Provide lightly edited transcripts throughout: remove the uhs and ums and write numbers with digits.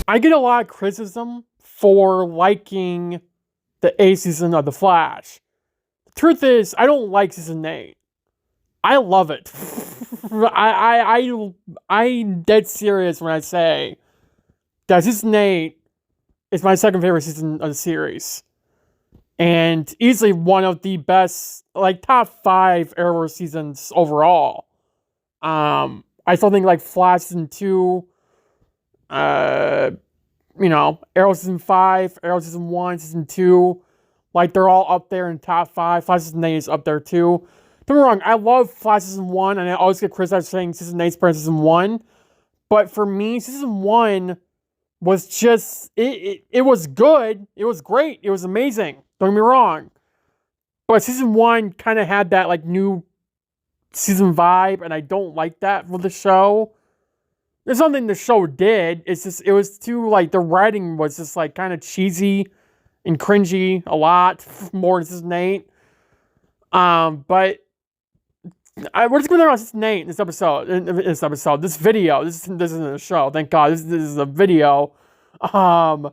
I get a lot of criticism for liking the 8th season of The Flash. The truth is, I don't like season 8. I love it. I'm dead serious when I say that season 8 is my second favorite season of the series. And easily one of the best, like, top 5 Arrowverse seasons overall. I still think, like, Flash season 2, Arrow season 5, Arrow season 1, season 2, like, they're all up there in top 5. Flash season 8 is up there too. Don't get me wrong, I love Flash season 1, and I always get criticized for saying season 8 is better than season 1. But for me, season 1 was just, it was good. It was great. It was amazing. Don't get me wrong. But season 1 kind of had that, like, new season vibe, and I don't like that for the show. There's something the show did. It's just, it was too, like, the writing was just, like, kind of cheesy and cringy a lot more than season 8. But we're just going to talk about season 8 in this episode. This video. This isn't a show. Thank God. This is a video. I'm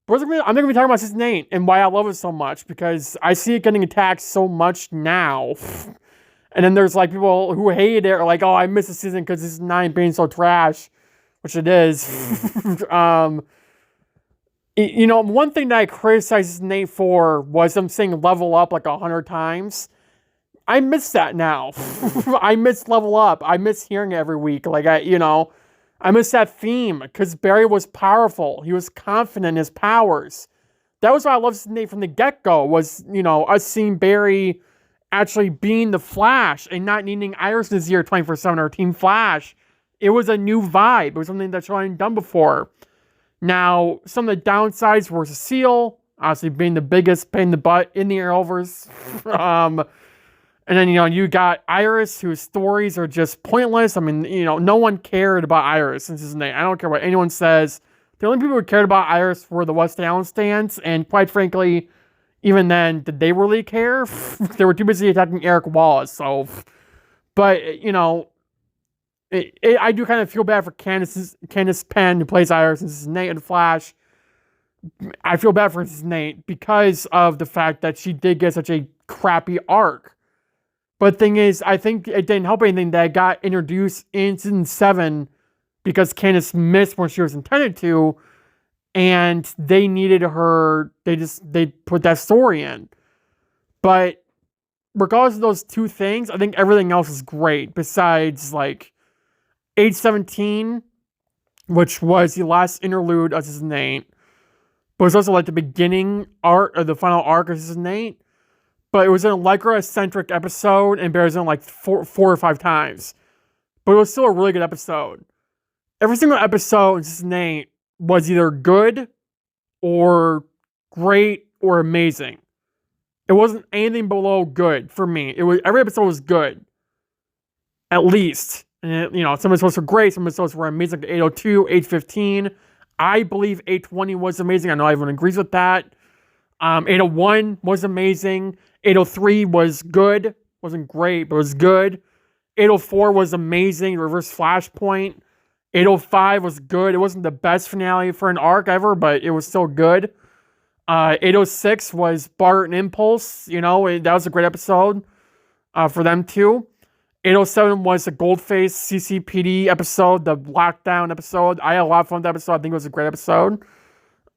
going to be talking about season 8 and why I love it so much, because I see it getting attacked so much now. And then there's, like, people who hate it, or like, oh, I miss the season because season 9 being so trash, which it is. One thing that I criticized season 8 for was them saying level up like 100 times. I miss that now. I miss level up. I miss hearing it every week. Like, I miss that theme, because Barry was powerful. He was confident in his powers. That was why I loved season 8 from the get-go, was, us seeing Barry actually being the Flash and not needing Iris in his ear 24/7 or Team Flash. It was a new vibe. It was something that I hadn't done before. Now, some of the downsides were Cecile, obviously being the biggest pain in the butt in the Arrowverse. And then, you got Iris, whose stories are just pointless. I mean, no one cared about Iris in season 8. I don't care what anyone says. The only people who cared about Iris were the West Allen stands, and quite frankly, even then, did they really care? They were too busy attacking Eric Wallace, so... But, I do kind of feel bad for Candace Penn, who plays Iris in season 8 in Flash. I feel bad for season 8 because of the fact that she did get such a crappy arc. But the thing is, I think it didn't help anything that it got introduced in season 7 because Candace missed when she was intended to, and they needed her, they put that story in. But regardless of those two things, I think everything else is great, besides, like, Age 17, which was the last interlude of season 8, but it was also, like, the beginning arc, or the final arc of season 8. But it was an Allegra-centric episode, and Barry's in, like, four or 5 times. But it was still a really good episode. Every single episode in season 8 was either good, or great, or amazing. It wasn't anything below good for me. Every episode was good. At least. And, some episodes were great, some episodes were amazing, like 802, 815. I believe 820 was amazing. I know everyone agrees with that. 801 was amazing. 803 was good. Wasn't great, but it was good. 804 was amazing. Reverse Flashpoint. 805 was good. It wasn't the best finale for an arc ever, but it was still good. 806 was Bart and Impulse. That was a great episode for them too. 807 was the Goldface CCPD episode, the lockdown episode. I had a lot of fun with that episode. I think it was a great episode.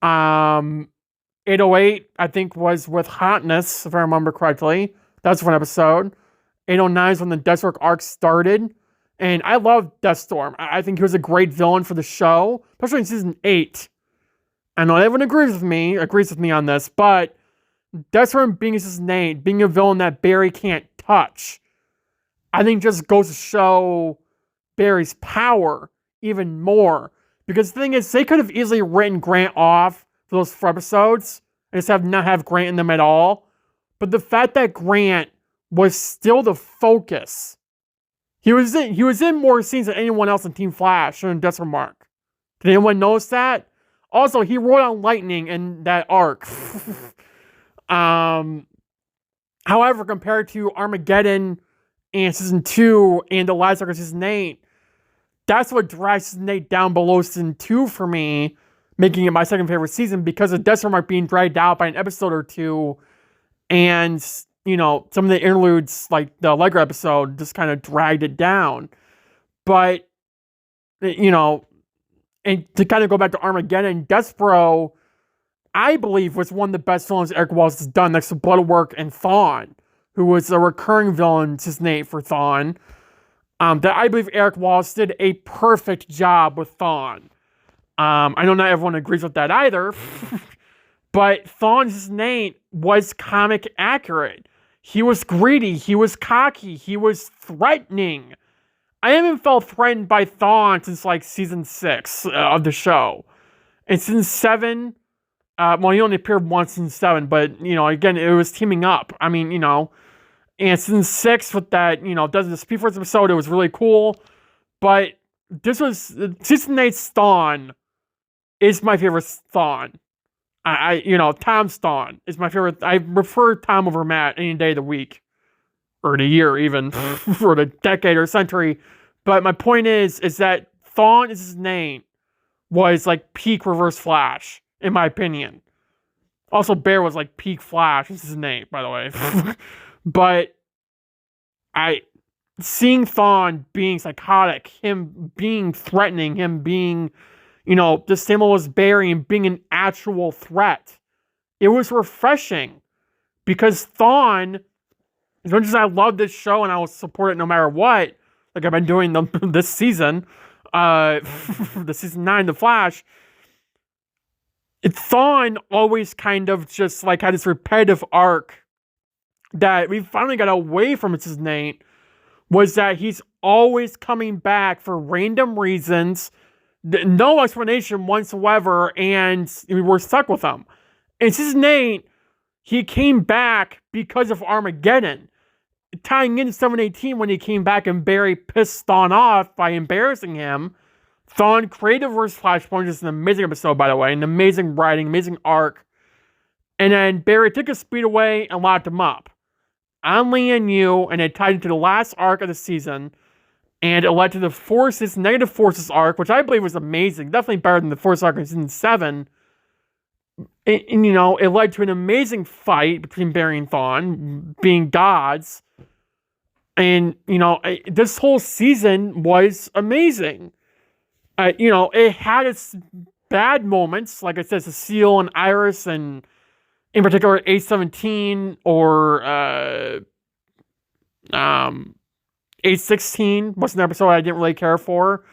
808, I think, was with Hotness, if I remember correctly. That's a fun episode. 809 is when the Deathstroke arc started. And I love Deathstorm. I think he was a great villain for the show, especially in season 8. I know everyone agrees with me on this, but Deathstorm being in season 8, being a villain that Barry can't touch, I think just goes to show Barry's power even more. Because the thing is, they could have easily written Grant off for those 4 episodes and just not have Grant in them at all. But the fact that Grant was still the focus, he was in more scenes than anyone else in Team Flash during Deathstorm arc. Did anyone notice that? Also, he rode on lightning in that arc. However, compared to Armageddon and season 2 and the last arc of season 8, that's what drags season 8 down below season 2 for me, making it my second favorite season because of Death Arc being dragged out by an episode or two, and some of the interludes, like the Allegra episode, just kind of dragged it down. But and to kind of go back to Armageddon, Despero, I believe, was one of the best villains Eric Wallace has done next to Bloodwork and Thawne, who was a recurring villain, his name for Thawne. That I believe Eric Wallace did a perfect job with Thawne. I know not everyone agrees with that either, but Thawne's name was comic accurate. He was greedy, he was cocky, he was threatening. I haven't felt threatened by Thawne since like season 6 of the show. In season 7, he only appeared once in 7, but again, it was teaming up. I mean, and season 6 with that, does the Speed Force episode, it was really cool. But this was season 8's Thawne is my favorite Thawne. Tom's Thawne is my favorite. I prefer Tom over Matt any day of the week. Or the year even, or the decade or century. But my point is that Thawne is his name, was like peak Reverse Flash, in my opinion. Also, Bear was like peak Flash, is his name, by the way. But seeing Thawne being psychotic, him being threatening, him being, the same as Barry and being an actual threat, it was refreshing. Because Thawne, as much as I love this show and I will support it no matter what, like I've been doing this season, the season 9, The Flash, Thawne always kind of just like had this repetitive arc that we finally got away from his name, was that he's always coming back for random reasons, no explanation whatsoever, and we were stuck with him. And his name, he came back because of Armageddon. Tying into 718 when he came back and Barry pissed Thawne off by embarrassing him. Thawne created Reverse Flashpoint, which is an amazing episode, by the way, an amazing writing, amazing arc. And then Barry took his speed away and locked him up on Lian Yu, and it tied into the last arc of the season, and it led to the Negative Forces arc, which I believe was amazing, definitely better than the Force arc in season 7. And it led to an amazing fight between Barry and Thawne, being gods. And, this whole season was amazing. It had its bad moments, like I said, Cecile and Iris, and in particular, A17 or A16 was an episode I didn't really care for.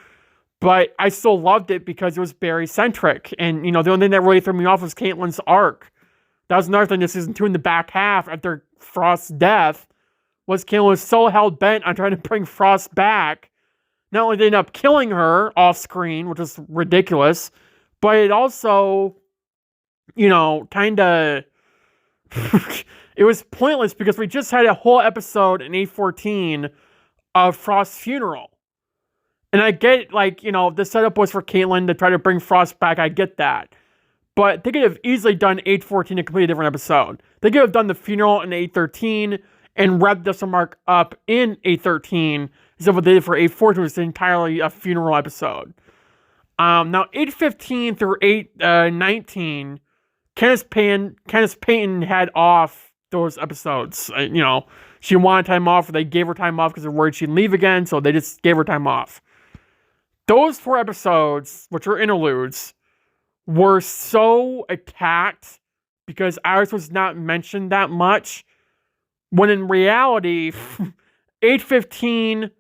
But I still loved it because it was Barry-centric. And, the only thing that really threw me off was Caitlin's arc. That was another thing in season 2 in the back half after Frost's death, was Caitlin was so hell-bent on trying to bring Frost back. Not only did they end up killing her off-screen, which is ridiculous, but it also, kind of... it was pointless because we just had a whole episode in 814 of Frost's funeral. And I get, the setup was for Caitlin to try to bring Frost back. I get that. But they could have easily done 814 a completely different episode. They could have done the funeral in 813 and wrapped the mark up in 813 instead of what they did for 814, which was entirely a funeral episode. Now, 815 through 819, Candace Payton had off those episodes. She wanted time off, or they gave her time off because they're worried she'd leave again, so they just gave her time off. Those 4 episodes, which were interludes, were so attacked because Iris was not mentioned that much, when in reality, 815,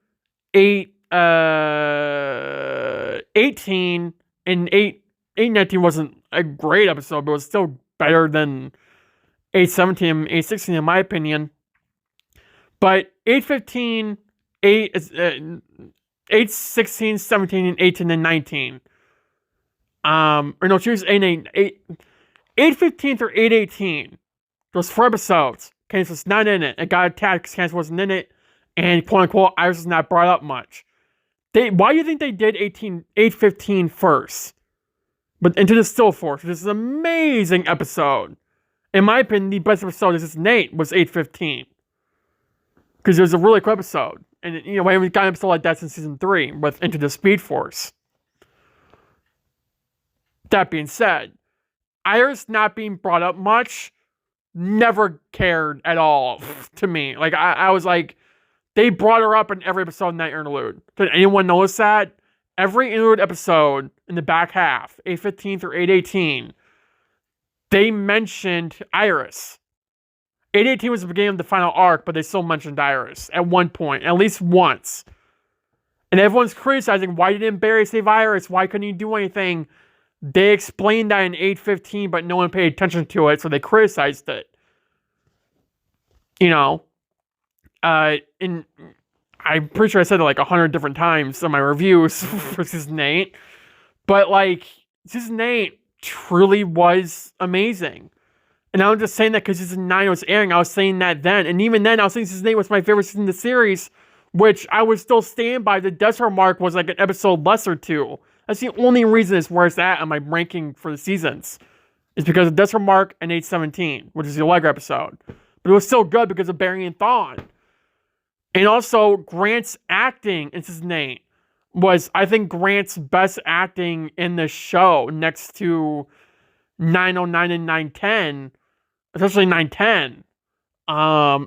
818, and 819 wasn't a great episode, but it was still better than 817 and 816 in my opinion. But 815, 816, 17, and 18, and 19. Choose 815 through 818. Those 4 episodes. Candace was not in it. It got attacked because Candace wasn't in it. And quote unquote, Iris was not brought up much. Why do you think they did 815 first? But Into the Still Force, which is an amazing episode. In my opinion, the best episode of season 8 was 815. Because it was a really cool episode. And, we haven't got an episode like that since season 3 with Into the Speed Force. That being said, Iris not being brought up much never cared at all to me. Like, I was like, they brought her up in every episode in that interlude. Did anyone notice that? Every interlude episode in the back half, 8:15 through 8:18, they mentioned Iris. 8:18 was the beginning of the final arc, but they still mentioned Iris at one point, at least once. And everyone's criticizing, why didn't Barry save Iris? Why couldn't he do anything? They explained that in 8:15, but no one paid attention to it, so they criticized it. You know, and I'm pretty sure I said it like 100 different times in my reviews for Season 8. But like, Season 8 truly was amazing. And I'm just saying that because Season 9 was airing, I was saying that then. And even then, I was saying Season 8 was my favorite season of the series, which I would still stand by. The Desert Mark was like an episode less or two. That's the only reason it's where it's at on my ranking for the seasons. It's because of Desert Mark and 8:17, which is the Allegra episode. But it was still good because of Barry and Thawne. And also, Grant's acting in Season 8 was, I think, Grant's best acting in the show next to 909 and 910, especially 910.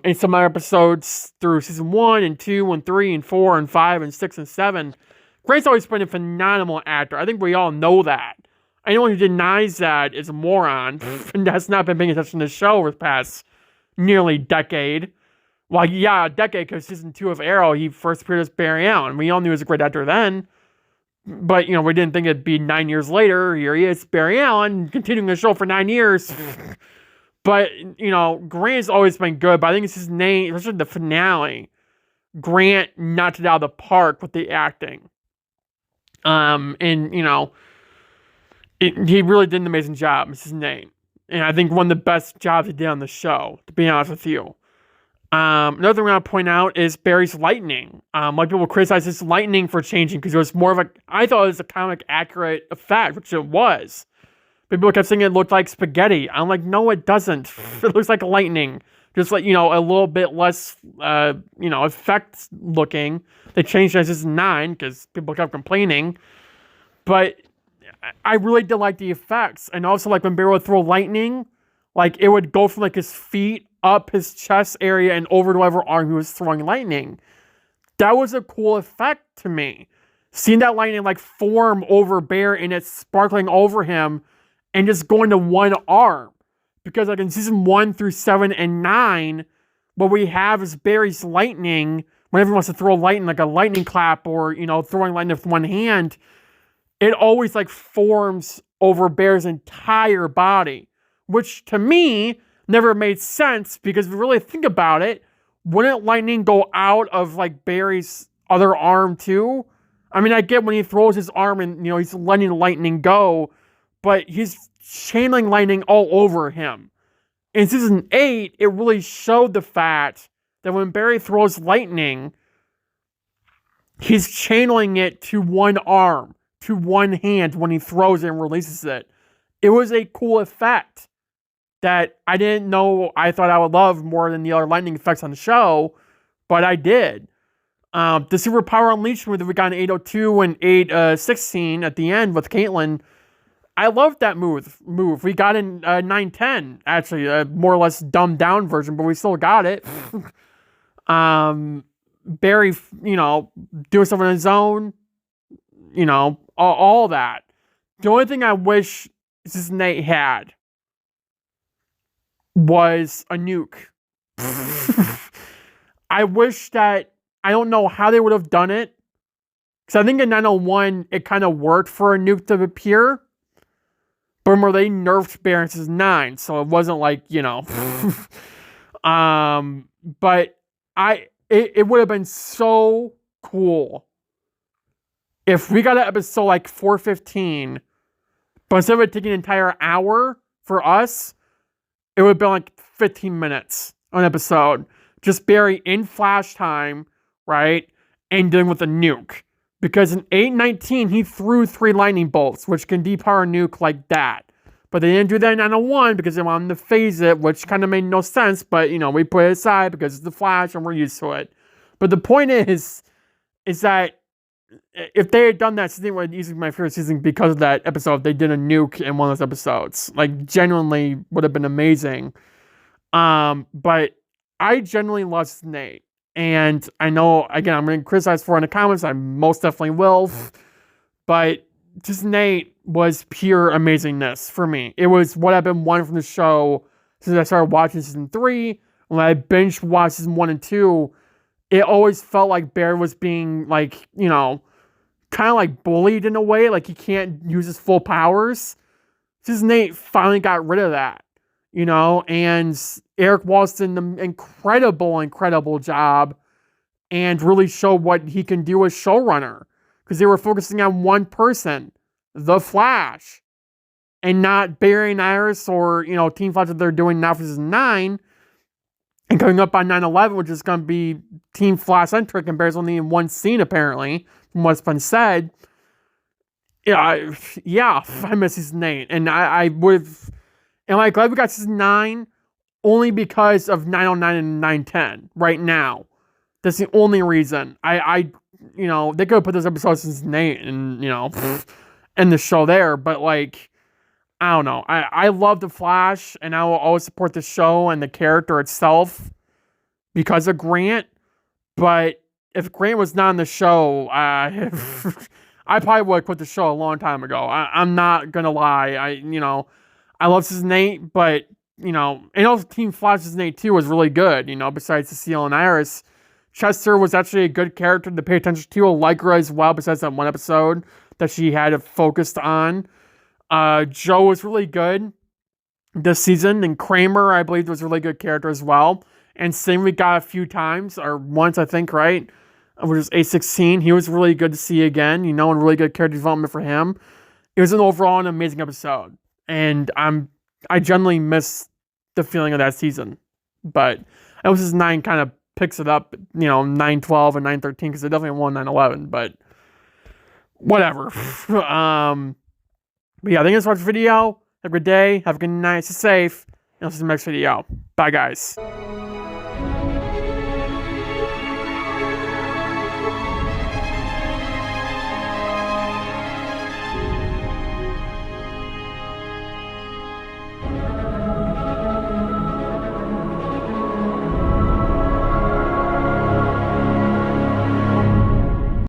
In some other episodes through Season 1 and 2 and 3 and 4 and 5 and 6 and 7. Grant's always been a phenomenal actor. I think we all know that. Anyone who denies that is a moron and has not been paying attention to the show over the past nearly decade. Well, yeah, a decade, because Season 2 of Arrow, he first appeared as Barry Allen. We all knew he was a great actor then. But, you know, we didn't think it'd be 9 years later. Here he is, Barry Allen, continuing the show for 9 years. But, you know, Grant's always been good. But I think it's his name, especially the finale. Grant knocked it out of the park with the acting. And, you know, he really did an amazing job. It's his name. And I think one of the best jobs he did on the show, to be honest with you. Another thing I want to point out is Barry's lightning. A lot of people criticize his lightning for changing because it was more of a, I thought it was a comic accurate effect, which it was. People kept saying it looked like spaghetti. I'm like, no, it doesn't. It looks like lightning. Just like, you know, a little bit less, you know, effect looking. They changed it as Season 9 because people kept complaining. But I really did like the effects. And also, like, when Barry would throw lightning, like, it would go from, like, his feet up his chest area and over to whatever arm he was throwing lightning. That was a cool effect to me. Seeing that lightning, like, form over Barry and it's sparkling over him and just going to one arm. Because, like, in Season 1 through 7 and 9, what we have is Barry's lightning. Whenever he wants to throw lightning, like a lightning clap or, you know, throwing lightning with one hand, it always, like, forms over Barry's entire body. Which, to me, never made sense because if you really think about it, wouldn't lightning go out of, like, Barry's other arm, too? I mean, I get when he throws his arm and, you know, he's letting lightning go, but he's channeling lightning all over him. In Season 8, it really showed the fact that when Barry throws lightning, he's channeling it to one arm, to one hand when he throws it and releases it. It was a cool effect that I didn't know I thought I would love more than the other lightning effects on the show, but I did. The Superpower Unleashed that we got in 802 and 816 at the end with Caitlin, I loved that move. We got in 910, actually, a more or less dumbed down version, but we still got it. Barry, you know, doing stuff on his own, you know, all that. The only thing I wish Season 8 had was a nuke. I wish that, I don't know how they would have done it, because I think in 901, it kind of worked for a nuke to appear. But remember, they nerfed Barry in Season 9, so it wasn't like, you know. But it would have been so cool if we got an episode like 415, but instead of it taking an entire hour for us, it would have been like 15 minutes on an episode. Just Barry in flash time, right? And dealing with a nuke. Because in 819, he threw 3 lightning bolts, which can depower a nuke like that. But they didn't do that in 901 because they wanted to phase it, which kind of made no sense. But, you know, we put it aside because it's the Flash and we're used to it. But the point is that if they had done that season, it would easily be my favorite season because of that episode. They did a nuke in one of those episodes. Like, genuinely would have been amazing. But I genuinely love season 8. And I know, again, I'm going to criticize for it in the comments. I most definitely will. But season 8 was pure amazingness for me. It was what I've been wanting from the show since I started watching season 3. When I binge watched season 1 and 2, it always felt like Barry was being, like, you know, kind of like bullied in a way. Like, he can't use his full powers. Season 8 finally got rid of that, you know, and Eric Waltz did an incredible job and really showed what he can do as showrunner, because they were focusing on one person, the Flash, and not Barry and Iris or, you know, Team Flash that they're doing now for season 9. And coming up on 9/11, which is going to be Team Flash-centric, and Barry's only in one scene, apparently, from what's been said. I miss season 8. And I would have... Am I glad we got season 9? Only because of 909 and 910 right now. That's the only reason. You know, they could have put those episodes in season 8 and, you know, end the show there. But, like, I don't know. I love The Flash, and I will always support the show and the character itself because of Grant. But if Grant was not on the show, I probably would have quit the show a long time ago. I'm not going to lie. I love season 8, but, you know, and also Team Flash season 8 too was really good, you know, besides Cecile and Iris. Chester was actually a good character to pay attention to. Allegra as well, besides that one episode that she had focused on. Joe was really good this season, and Kramer, I believe, was a really good character as well. And Sam we got a few times, or once, I think, right? Which was A16. He was really good to see again, you know, and really good character development for him. It was an amazing episode. And I generally miss the feeling of that season. But I know season 9 kind of picks it up, you know, 9/12 and 9/13, because they definitely won 9/11, but whatever. But yeah, thank you guys for watching the video. Have a good day. Have a good night. Stay safe. And I'll see you in the next video. Bye, guys.